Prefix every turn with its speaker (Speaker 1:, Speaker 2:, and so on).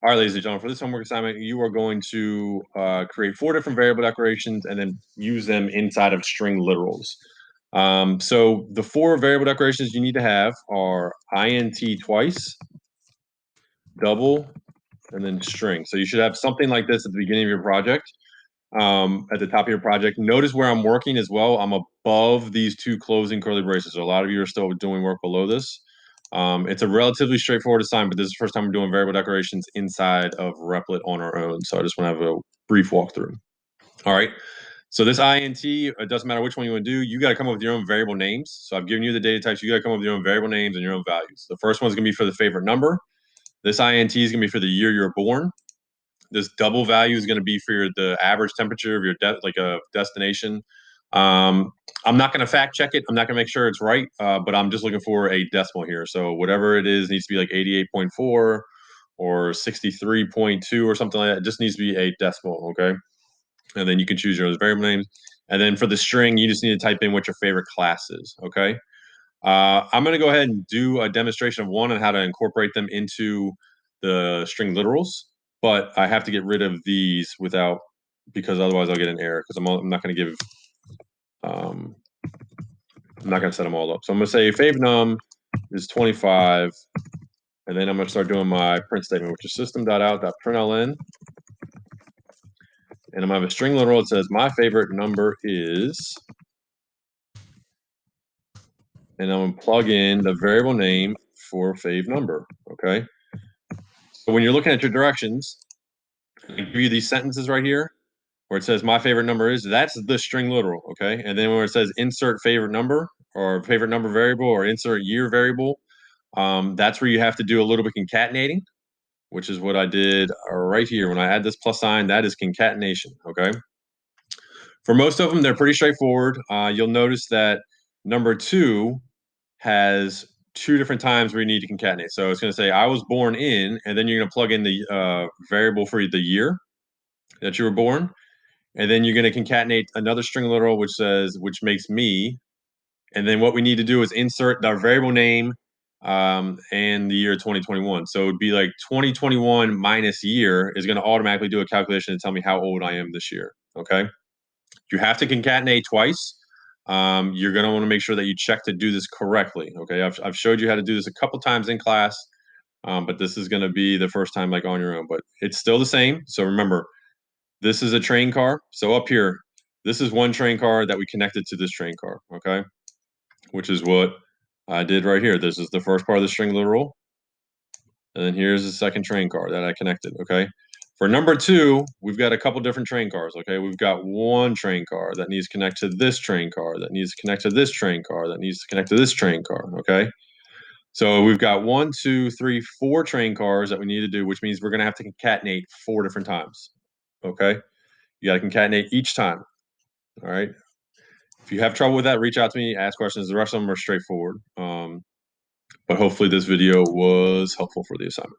Speaker 1: All right, ladies and gentlemen, for this homework assignment, you are going to create 4 different variable declarations and then use them inside of string literals. So the 4 variable declarations you need to have are int twice, double, and then string. So you should have something like this at the beginning of your project, at the top of your project. Notice where I'm working as well. I'm above these 2 closing curly braces. So a lot of you are still doing work below this. It's a relatively straightforward assignment, but this is the first time we're doing variable declarations inside of Replit on our own. So I just want to have a brief walkthrough. All right. So this int, it doesn't matter which one you want to do. You got to come up with your own variable names. So I've given you the data types. You got to come up with your own variable names and your own values. The first one's going to be for the favorite number. This int is going to be for the year you're born. This double value is going to be for the average temperature of your destination. I'm not going to fact check it. I'm not going to make sure it's right, but I'm just looking for a decimal here. So whatever it is needs to be like 88.4 or 63.2 or something like that. It just needs to be a decimal, okay? And then you can choose your variable names. And then for the string, you just need to type in what your favorite class is, okay? I'm going to go ahead and do a demonstration of one on how to incorporate them into the string literals, but I have to get rid of these because otherwise I'll get an error because I'm not going to give, I'm not going to set them all up. So I'm going to say favnum is 25, and then I'm going to start doing my print statement, which is system.out.println, and I'm going to have a string literal that says my favorite number is, and I'm going to plug in the variable name for fav number, okay? So when you're looking at your directions, I give you these sentences right here where it says my favorite number is, that's the string literal, okay? And then where it says insert favorite number or favorite number variable or insert year variable, that's where you have to do a little bit concatenating, which is what I did right here. When I add this plus sign, that is concatenation, okay? For most of them, they're pretty straightforward. You'll notice that number 2 has 2 different times where you need to concatenate. So it's going to say I was born in, and then you're going to plug in the variable for the year that you were born, and then you're going to concatenate another string literal which makes me, and then what we need to do is insert the variable name and the year 2021. So it would be like 2021 minus year is going to automatically do a calculation to tell me how old I am this year. Okay, you have to concatenate twice. You're going to want to make sure that you check to do this correctly. Okay, I've showed you how to do this a couple times in class, but this is going to be the first time like on your own. But it's still the same. So remember, this is a train car. So up here, this is one train car that we connected to this train car, okay? Which is what I did right here. This is the first part of the string literal. And then here's the second train car that I connected, okay? For number 2, we've got a couple different train cars, okay? We've got one train car that needs to connect to this train car, that needs to connect to this train car, that needs to connect to this train car, okay? So we've got 1, 2, 3, 4 train cars that we need to do, which means we're going to have to concatenate 4 different times, okay? You got to concatenate each time. All right. If you have trouble with that, reach out to me, ask questions. The rest of them are straightforward. But hopefully this video was helpful for the assignment.